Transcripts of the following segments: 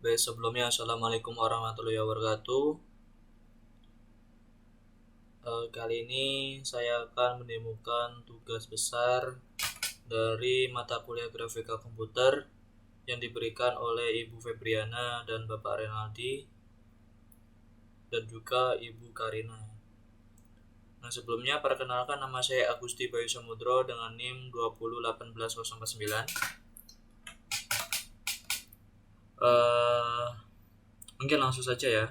Baik, sebelumnya Assalamualaikum warahmatullahi wabarakatuh. Kali ini saya akan menemukan tugas besar dari mata kuliah grafika komputer yang diberikan oleh Ibu Febriana dan Bapak Renaldi dan juga Ibu Karina. Nah, sebelumnya perkenalkan, nama saya Agusti Bayu Samudro dengan NIM 2018049. Mungkin langsung saja ya.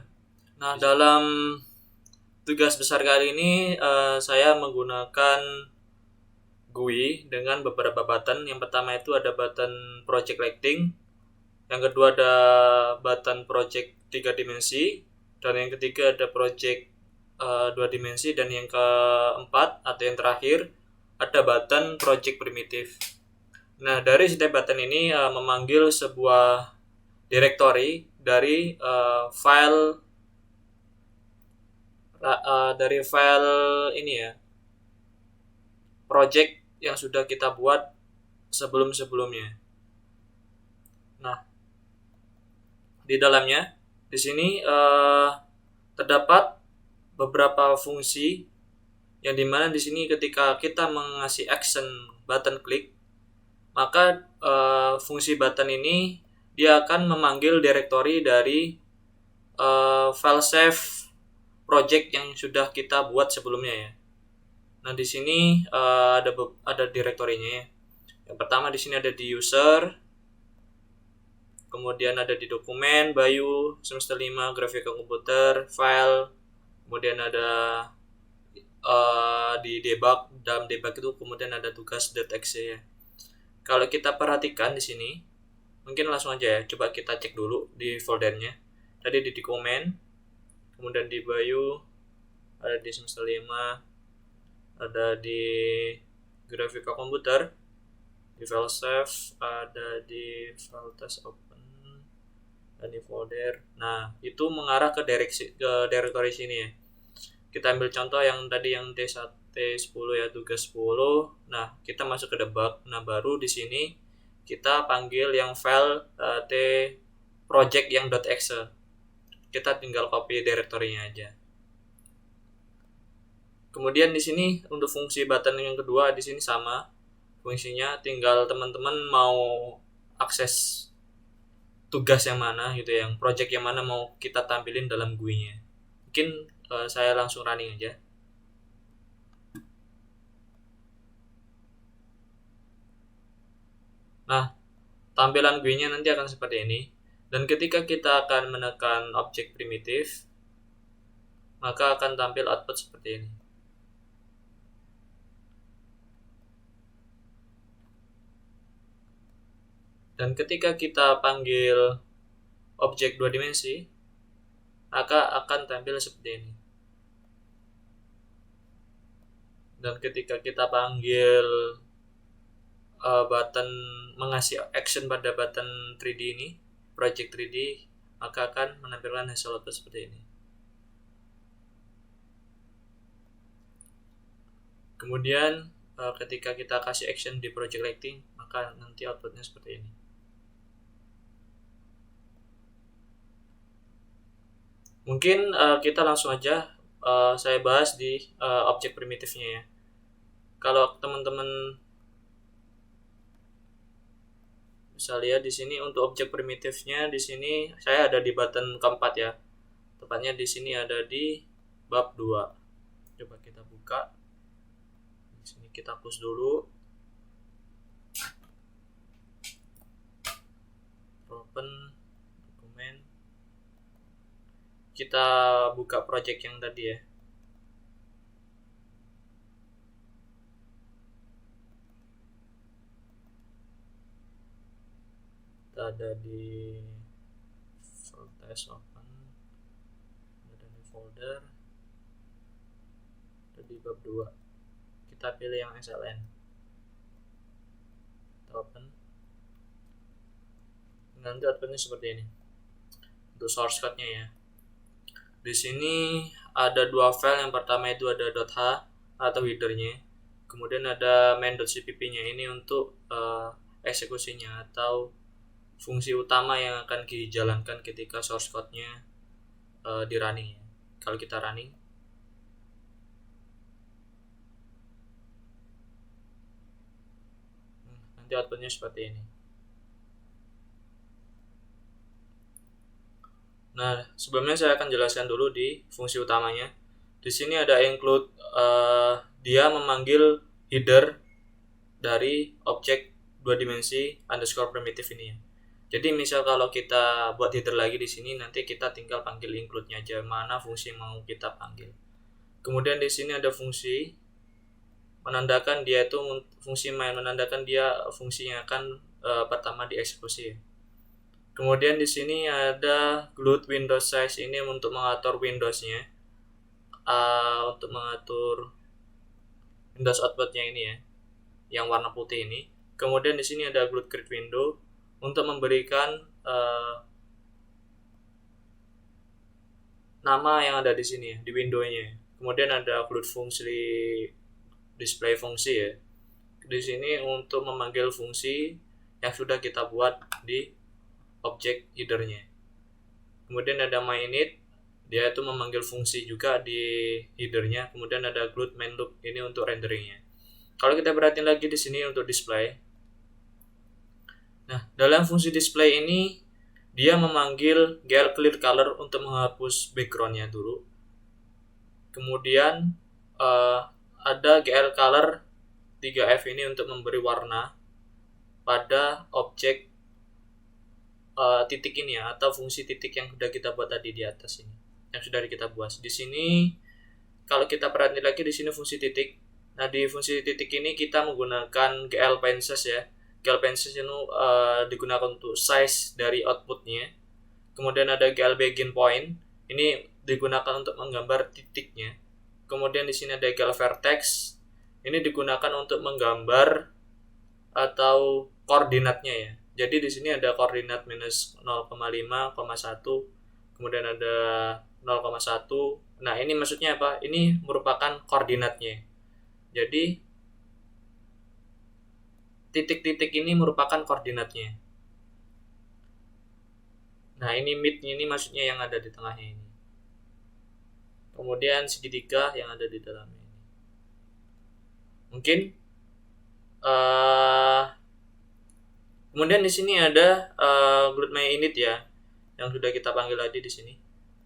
Nah, dalam tugas besar kali ini saya menggunakan GUI dengan beberapa button. Yang pertama itu ada button project lighting, yang kedua ada button project 3 dimensi, dan yang ketiga ada project 2 dimensi, dan yang keempat atau yang terakhir ada button project primitif. Nah, dari setiap button ini memanggil sebuah directory dari file ini ya, project yang sudah kita buat sebelum-sebelumnya. Nah, di dalamnya di sini terdapat beberapa fungsi yang dimana di sini ketika kita mengasih action button klik, maka fungsi button ini dia akan memanggil directory dari file save project yang sudah kita buat sebelumnya ya. Nah, di sini ada direktorinya ya. Yang pertama di sini ada di user, kemudian ada di dokumen Bayu semester 5 grafika komputer file, kemudian ada di debug, dalam debug itu kemudian ada tugas.exe ya. Kalau kita perhatikan di sini, mungkin langsung aja ya, coba kita cek dulu di foldernya. Tadi di dokumen, kemudian di Bayu, ada di semester 5, ada di grafika komputer, di file save, ada di file test open, dan di folder. Nah, itu mengarah ke directory sini ya. Kita ambil contoh yang tadi yang T10 ya, tugas 10. Nah, kita masuk ke debug. Nah, baru di sini kita panggil yang file t project yang .exe. Kita tinggal copy directory-nya aja. Kemudian di sini untuk fungsi button yang kedua di sini sama fungsinya, tinggal teman-teman mau akses tugas yang mana gitu ya, yang project yang mana mau kita tampilin dalam GUI-nya. Mungkin saya langsung running aja. Nah, tampilan GUI-nya nanti akan seperti ini. Dan ketika kita akan menekan objek primitif, maka akan tampil output seperti ini. Dan ketika kita panggil objek 2 dimensi, maka akan tampil seperti ini. Dan ketika kita panggil button mengasih action pada button 3D ini, project 3D, maka akan menampilkan hasil output seperti ini. Kemudian ketika kita kasih action di project lighting, maka nanti outputnya seperti ini. Mungkin kita langsung aja saya bahas di objek primitifnya ya. Kalau teman-teman bisa lihat di sini untuk objek primitifnya, di sini saya ada di button keempat ya. Tepatnya di sini ada di bab 2. Coba kita buka. Di sini kita push dulu. Open dokumen. Kita buka project yang tadi ya. Kita ada di file test open, ada di folder, ada di bab 2. Kita pilih yang SLN. Kita open. Nanti outputnya seperti ini. Untuk source code-nya ya. Di sini ada 2 file. Yang pertama itu ada .h atau header-nya. Kemudian ada main.cpp-nya, ini untuk eksekusinya atau fungsi utama yang akan dijalankan ketika source code-nya di running ya. Kalau kita running, nanti outputnya seperti ini. Nah, sebelumnya saya akan jelaskan dulu di fungsi utamanya. Di sini ada include, dia memanggil header dari objek 2 dimensi underscore primitive ini ya. Jadi misal kalau kita buat header lagi di sini, nanti kita tinggal panggil include-nya aja, mana fungsi yang mau kita panggil. Kemudian di sini ada fungsi menandakan dia itu fungsi main, menandakan dia fungsi yang akan pertama dieksekusi. Kemudian di sini ada GLUT Windows Size, ini untuk mengatur Windows-nya, untuk mengatur Windows output-nya ini ya, yang warna putih ini. Kemudian di sini ada GLUT Create Window untuk memberikan nama yang ada di sini ya, di window-nya. Kemudian ada GLUT fungsi display fungsi ya. Di sini untuk memanggil fungsi yang sudah kita buat di objek header-nya. Kemudian ada myInit, dia itu memanggil fungsi juga di header-nya. Kemudian ada GLUT main loop, ini untuk rendering-nya. Kalau kita perhatiin lagi di sini untuk display. Nah, dalam fungsi display ini dia memanggil GL clear color untuk menghapus background-nya dulu. Kemudian ada GL color 3F ini untuk memberi warna pada objek titik ini ya, atau fungsi titik yang sudah kita buat tadi di atas ini, yang sudah kita buat. Di sini kalau kita perhatiin lagi di sini fungsi titik. Nah, di fungsi titik ini kita menggunakan GL Penses ya. GL Penses itu digunakan untuk size dari outputnya. Kemudian ada GL Begin Point, ini digunakan untuk menggambar titiknya. Kemudian di sini ada GL Vertex, ini digunakan untuk menggambar atau koordinatnya ya. Jadi di sini ada koordinat minus 0,5,1, kemudian ada 0,1. Nah, ini maksudnya apa? Ini merupakan koordinatnya. Jadi titik-titik ini merupakan koordinatnya. Nah, ini mid ini maksudnya yang ada di tengahnya ini. Kemudian segitiga yang ada di dalamnya ini. Mungkin kemudian di sini ada GLUT myInit ya, yang sudah kita panggil tadi di sini.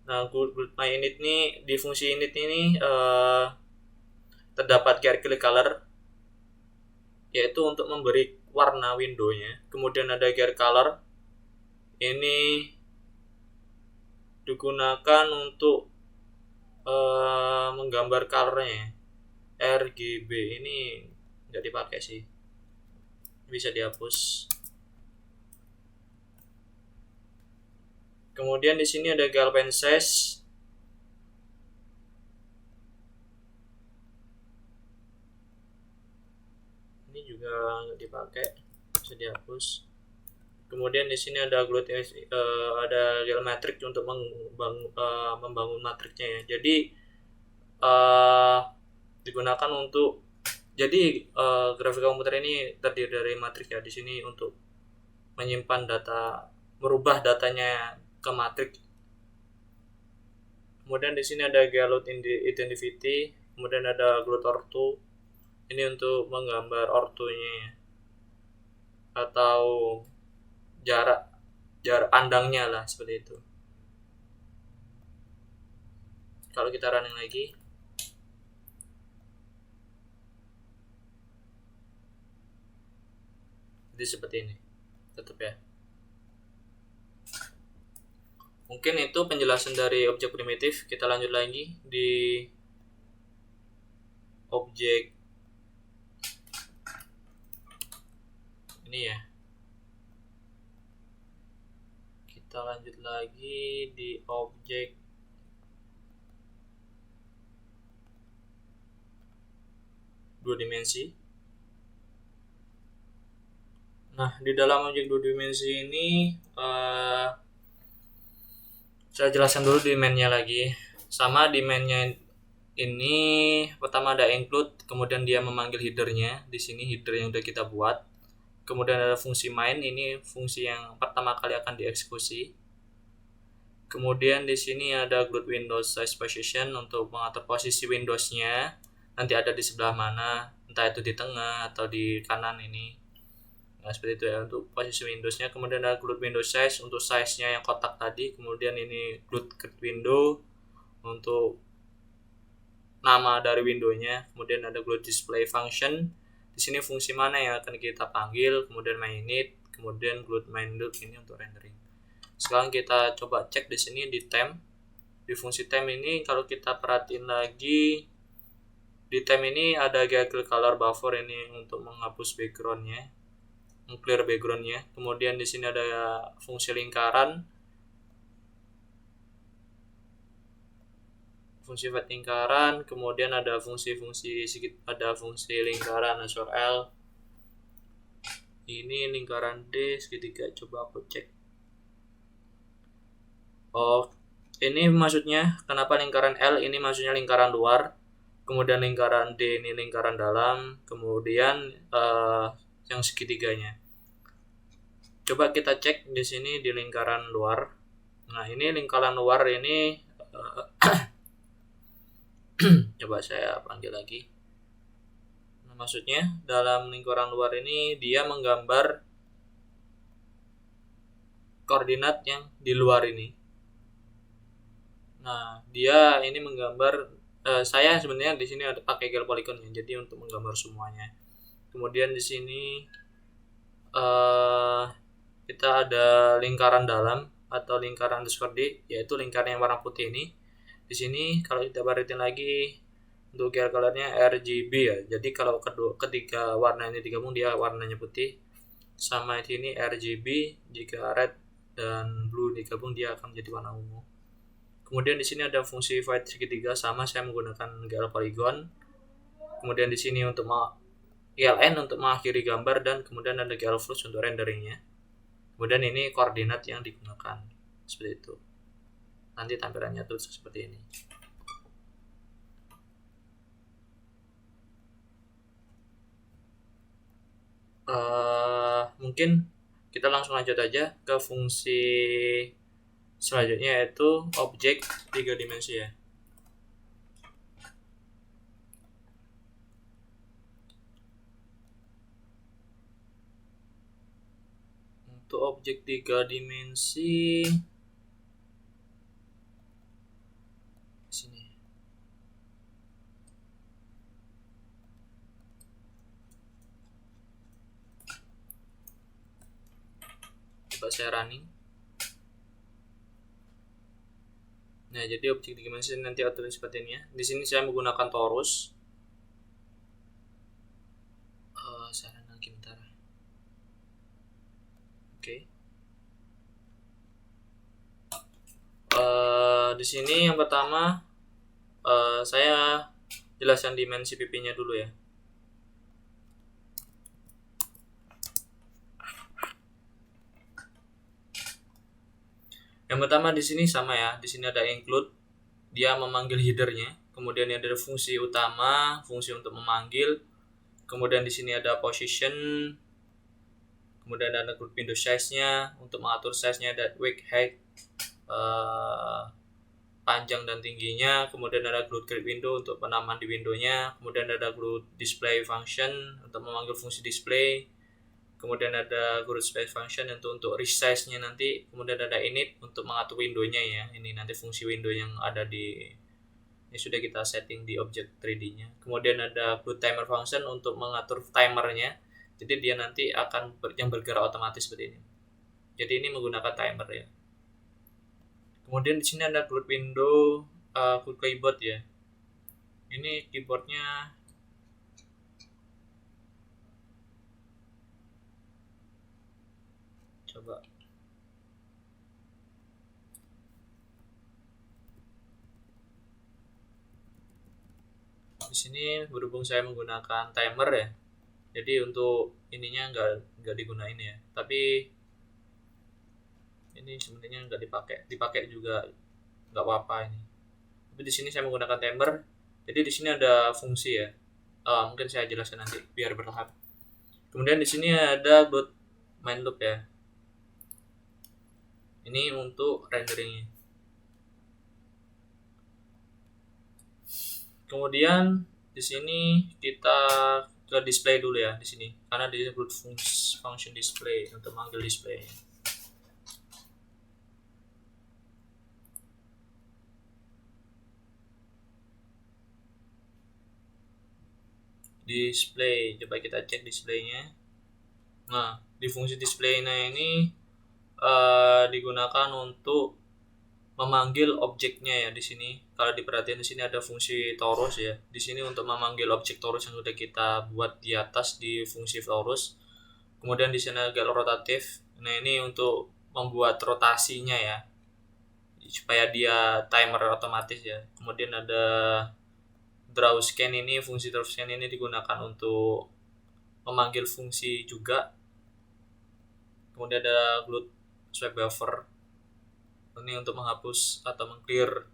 Nah, GLUT myInit ini di fungsi init ini terdapat gear color, yaitu untuk memberi warna window-nya. Kemudian ada gear color, ini digunakan untuk menggambar color-nya. RGB ini nggak dipakai sih, bisa dihapus. Kemudian di sini ada GL Penses. Ini juga nggak dipakai, bisa dihapus. Kemudian di sini ada GLUT, ada GL Matrix untuk membangun matriksnya ya. Jadi digunakan untuk, jadi grafika komputer ini terdiri dari matriks ya. Di sini untuk menyimpan data, merubah datanya ke matriks. Kemudian di sini ada GLOT identity, kemudian ada GLOT ortho, ini untuk menggambar ortonya atau jarak pandangnya lah, seperti itu. Kalau kita running lagi, jadi seperti ini tetap ya. Mungkin itu penjelasan dari objek primitif. Kita lanjut lagi di objek ini ya. Kita lanjut lagi di objek dua dimensi. Nah, di dalam objek dua dimensi ini saya jelaskan dulu di main-nya lagi. Sama di main-nya ini pertama ada include, kemudian dia memanggil header-nya. Di sini header yang udah kita buat. Kemudian ada fungsi main, ini fungsi yang pertama kali akan dieksekusi. Kemudian di sini ada GLUT Windows Size Position untuk mengatur posisi Windows-nya nanti ada di sebelah mana, entah itu di tengah atau di kanan ini. Nah, seperti itu ya untuk posisi Windows-nya. Kemudian ada GLUT Windows Size untuk size-nya yang kotak tadi. Kemudian ini GLUT Create Window untuk nama dari window-nya. Kemudian ada GLUT Display Function. Di sini fungsi mana yang akan kita panggil. Kemudian mainit. Kemudian GLUT Main.Loop ini untuk rendering. Sekarang kita coba cek di sini di temp. Di fungsi temp ini kalau kita perhatiin lagi di temp ini ada Gaggle Color Buffer ini untuk menghapus backgroundnya, clear backgroundnya. Kemudian di sini ada fungsi lingkaran, fungsi fade lingkaran. Kemudian ada fungsi-fungsi ada fungsi lingkaran L. Ini lingkaran D segitiga. Coba aku cek. Oh, ini maksudnya kenapa lingkaran L ini maksudnya lingkaran luar, kemudian lingkaran D ini lingkaran dalam, kemudian yang segitiganya. Coba kita cek di sini di lingkaran luar. Nah, ini lingkaran luar ini coba saya panggil lagi. Nah, maksudnya dalam lingkaran luar ini dia menggambar koordinat yang di luar ini. Nah, dia ini menggambar saya sebenarnya di sini ada pakai gel polygon ya, jadi untuk menggambar semuanya. Kemudian di sini kita ada lingkaran dalam atau lingkaran underscore D, yaitu lingkaran yang warna putih ini. Di sini kalau kita perhatiin lagi untuk gel colornya RGB ya. Jadi kalau ketiga warna ini digabung dia warnanya putih. Sama di sini RGB, jika red dan blue digabung dia akan menjadi warna ungu. Kemudian di sini ada fungsi fade segitiga, sama saya menggunakan GL polygon. Kemudian di sini untuk GLN untuk mengakhiri gambar, dan kemudian ada GL flush untuk renderingnya. Kemudian ini koordinat yang digunakan seperti itu. Nanti tampilannya tuh seperti ini. Mungkin kita langsung lanjut aja ke fungsi selanjutnya, yaitu objek 3 dimensi ya. Untuk objek 3 dimensi sini. Coba saya running. Nah, jadi objek 3 dimensi nanti atur seperti ini ya. Di sini saya menggunakan torus. Saya run lagi bentar. Oke. Di sini yang pertama saya jelaskan dimensi pipinya dulu ya. Yang pertama di sini sama ya. Di sini ada include, dia memanggil headernya. Kemudian ada fungsi utama, fungsi untuk memanggil. Kemudian di sini ada position. Kemudian ada GLUT window size-nya untuk mengatur size-nya, ada width, height, panjang dan tingginya. Kemudian ada GLUT create window untuk penamaan di windownya. Kemudian ada GLUT display function untuk memanggil fungsi display. Kemudian ada GLUT display function untuk resize-nya nanti. Kemudian ada init untuk mengatur windownya ya. Ini nanti fungsi window yang ada di ini sudah kita setting di objek 3D-nya. Kemudian ada GLUT timer function untuk mengatur timernya. Jadi dia nanti akan yang bergerak otomatis seperti ini. Jadi ini menggunakan timer ya. Kemudian di sini ada GLUT window, GLUT keyboard ya. Ini keyboardnya coba. Di sini berhubung saya menggunakan timer ya. Jadi untuk ininya nggak digunain ya. Tapi ini sebenarnya nggak dipakai juga nggak apa-apa ini. Tapi di sini saya menggunakan timer. Jadi di sini ada fungsi ya. Mungkin saya jelaskan nanti biar bertahap. Kemudian di sini ada build main loop ya. Ini untuk renderingnya. Kemudian di sini kita ke display dulu ya di sini, karena disebut function display untuk manggil display. Display, coba kita cek displaynya. Nah, di fungsi displaynya ini digunakan untuk memanggil objeknya ya di sini. Kalau diperhatikan di sini ada fungsi torus ya. Di sini untuk memanggil objek torus yang sudah kita buat di atas di fungsi torus. Kemudian di sini ada rotatif. Nah, ini untuk membuat rotasinya ya, supaya dia timer otomatis ya. Kemudian ada draw scan, ini fungsi draw scan ini digunakan untuk memanggil fungsi juga. Kemudian ada glut swipe buffer, ini untuk menghapus atau mengclear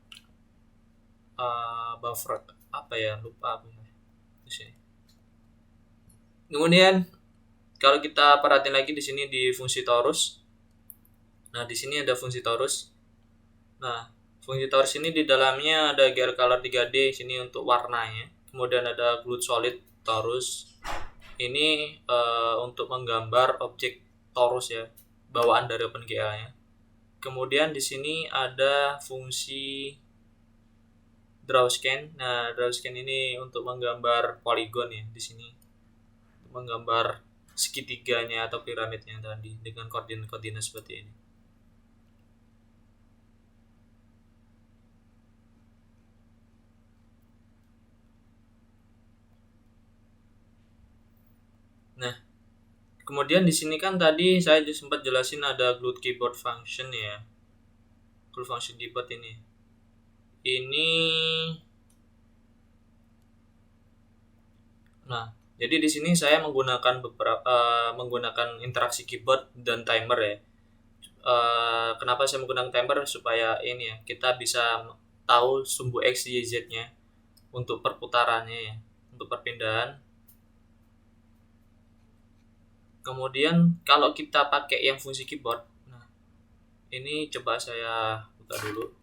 buffer lupa apa ya di sini. Kemudian kalau kita perhatiin lagi di sini di fungsi torus. Nah, di sini ada fungsi torus. Nah, fungsi torus ini di dalamnya ada gear color 3D sini untuk warnanya. Kemudian ada glut solid torus. Ini untuk menggambar objek torus ya, bawaan dari OpenGL-nya. Kemudian di sini ada fungsi draw scan. Nah, draw scan ini untuk menggambar poligon ya di sini. Untuk menggambar segitiganya atau piramidnya tadi dengan koordinat-koordinat seperti ini. Nah, kemudian di sini kan tadi saya sempat jelasin ada glut keyboard function ya. Glut function keyboard ini. Nah, jadi di sini saya menggunakan menggunakan interaksi keyboard dan timer ya. Kenapa saya menggunakan timer? Supaya ini ya, kita bisa tahu sumbu X, Y, Z-nya untuk perputarannya ya, untuk perpindahan. Kemudian kalau kita pakai yang fungsi keyboard, nah ini coba saya buka dulu.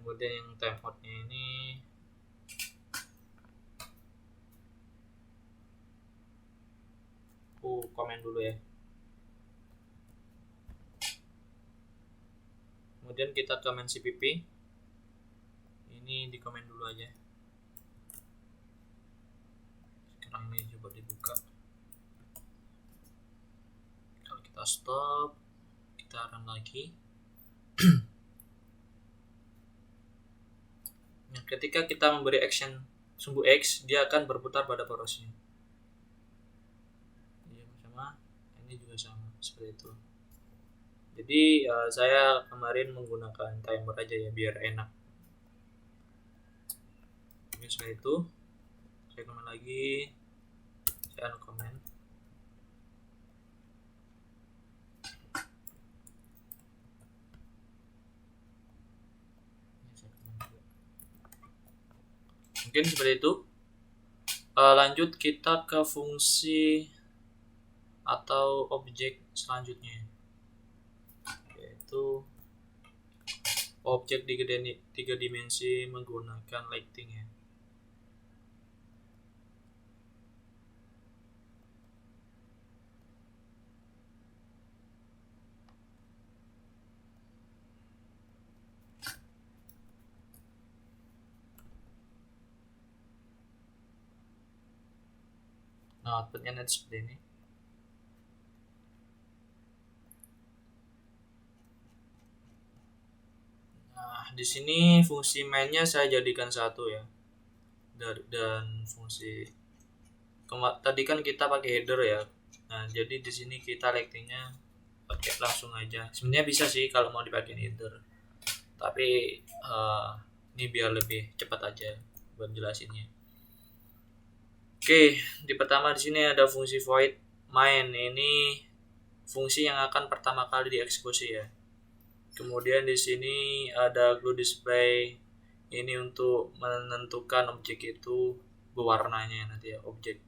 Kemudian yang timeoutnya ini komen dulu ya. Kemudian kita ke main CPP. Ini di komen dulu aja. Sekarang ini coba dibuka. Kalau kita stop, kita run lagi. Nah, ketika kita memberi action sumbu X, dia akan berputar pada porosnya. Ini sama, ini juga sama seperti itu. Jadi saya kemarin menggunakan timer aja ya biar enak. Ini seperti itu. Saya komen lagi. Saya komen. Mungkin seperti itu. Lanjut kita ke fungsi atau objek selanjutnya, yaitu objek 3 dimensi menggunakan lighting ya. Nah, outputnya nanti seperti ini. Nah, di sini fungsi mainnya saya jadikan satu ya. Dan fungsi tadi kan kita pakai header ya. Nah, jadi di sini kita lightingnya pakai langsung aja. Sebenarnya bisa sih kalau mau dipakai header. Tapi ini biar lebih cepat aja buat jelasinnya. Oke, di pertama di sini ada fungsi void main. Ini fungsi yang akan pertama kali dieksekusi ya. Kemudian di sini ada glue display, ini untuk menentukan objek itu berwarnanya nanti ya, objek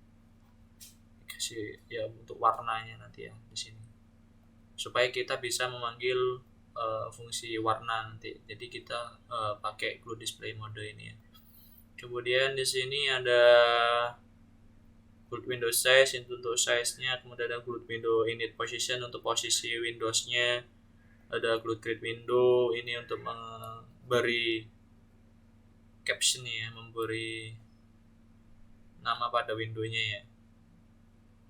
kasih ya untuk warnanya nanti ya di sini, supaya kita bisa memanggil fungsi warna nanti. Jadi kita pakai glue display mode ini ya. Kemudian di sini ada grid window size untuk size-nya, kemudian ada grid window init position untuk posisi Windows-nya, ada grid window ini untuk memberi caption ya, memberi nama pada window-nya ya.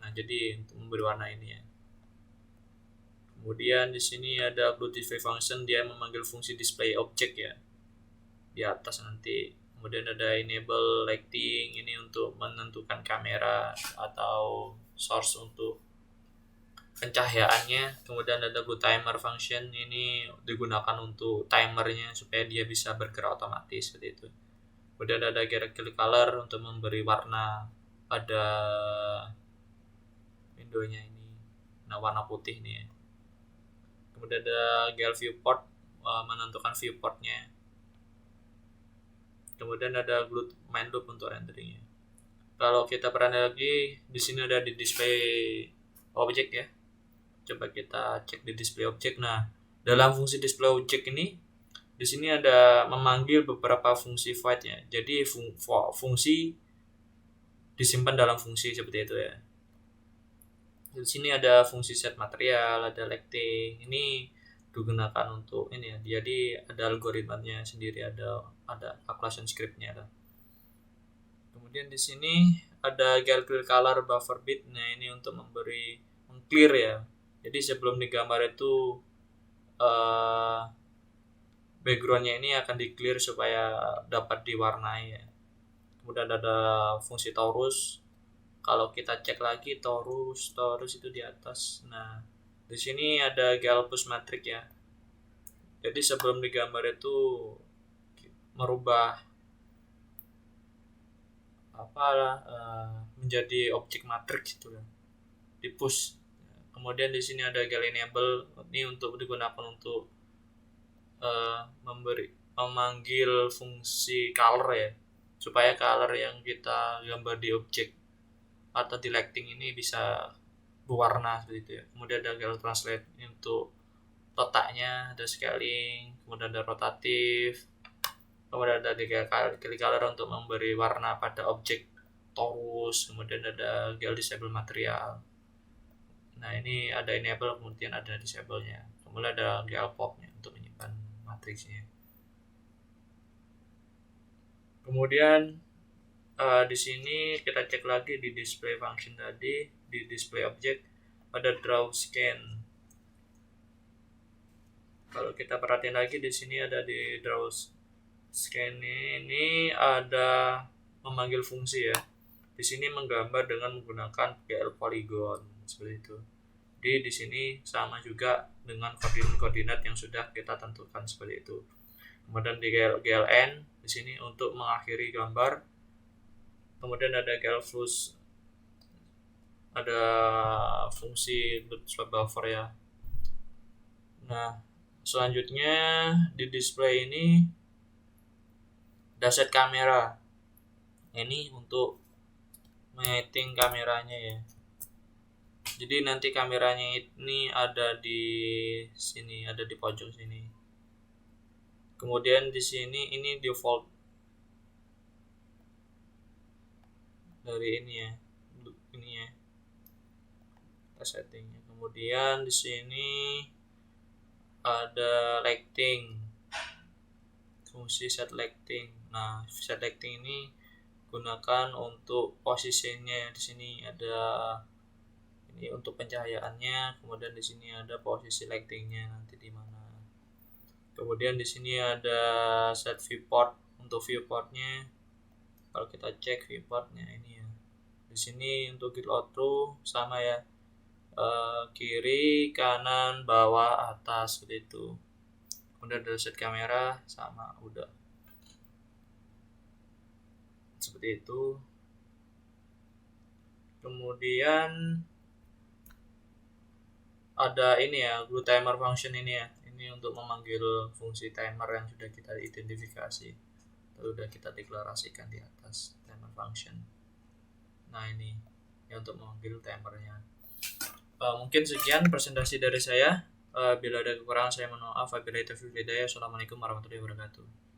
Nah, jadi untuk memberi warna ini ya. Kemudian di sini ada grid display function, dia memanggil fungsi display object ya di atas nanti. Kemudian ada enable lighting, ini untuk menentukan kamera atau source untuk pencahayaannya. Kemudian ada glue timer function, ini digunakan untuk timernya supaya dia bisa bergerak otomatis seperti itu. Kemudian ada gear color untuk memberi warna pada windownya ini, nah warna putih nih ya. Kemudian ada gear viewport, menentukan viewportnya. Kemudian ada glue main loop untuk renderingnya. Kalau kita perhatikan lagi, di sini ada di display object ya. Coba kita cek di display object. Nah, dalam fungsi display object ini, di sini ada memanggil beberapa fungsi void ya. Jadi fungsi disimpan dalam fungsi seperti itu ya. Di sini ada fungsi set material, ada lighting. Ini digunakan untuk ini ya. Jadi ada algoritmanya sendiri, ada calculation scriptnya lah. Kemudian di sini ada clear color buffer bit. Nah, ini untuk memberi clear ya. Jadi sebelum digambar itu backgroundnya ini akan di clear supaya dapat diwarnai ya. Kemudian ada fungsi torus. Kalau kita cek lagi torus itu di atas. Nah, di sini ada Galpus matrix ya. Jadi sebelum digambar itu merubah menjadi objek matrix itu ya, di push. Kemudian di sini ada gal enable, ini untuk digunakan untuk memanggil fungsi color ya, supaya color yang kita gambar di objek atau di lighting ini bisa berwarna seperti itu ya. Kemudian ada gal translate untuk letaknya, ada scaling, kemudian ada rotatif, kemudian ada klik color untuk memberi warna pada objek torus, kemudian ada gal disable material. Nah, ini ada enable, kemudian ada disable-nya, kemudian ada gal pop-nya untuk menyimpan matriksnya. Kemudian di sini kita cek lagi di display function tadi, di display object ada draw scan. Kalau kita perhatiin lagi di sini ada di draw scan ini ada memanggil fungsi ya. Di sini menggambar dengan menggunakan PL polygon seperti itu. Jadi di sini sama juga dengan koordinat yang sudah kita tentukan seperti itu. Kemudian di GLN di sini untuk mengakhiri gambar. Kemudian ada GLFlush, ada fungsi swap buffer ya. Nah, selanjutnya di display ini ada set kamera. Ini untuk menyeting kameranya ya. Jadi nanti kameranya ini ada di sini, ada di pojok sini. Kemudian di sini ini default dari ini ya, kita settingnya. Kemudian di sini ada lighting, fungsi set lighting. Nah, set lighting ini gunakan untuk posisinya. Di sini ada ini untuk pencahayaannya, kemudian di sini ada posisi lightingnya nanti di mana. Kemudian di sini ada set viewport, untuk viewportnya. Kalau kita cek viewportnya ini ya. Di sini untuk grid outro sama ya, kiri, kanan, bawah, atas seperti itu. Kemudian ada set kamera sama udah seperti itu. Kemudian ada ini ya, glue timer function ini ya. Ini Ini untuk memanggil fungsi timer yang sudah kita identifikasi, sudah kita deklarasikan di atas timer function. Nah ini ya untuk memanggil timernya. Mungkin sekian presentasi dari saya. Bila ada kekurangan saya mohon maaf. Wabillahi taufiq wal hidayah. Assalamualaikum warahmatullahi wabarakatuh.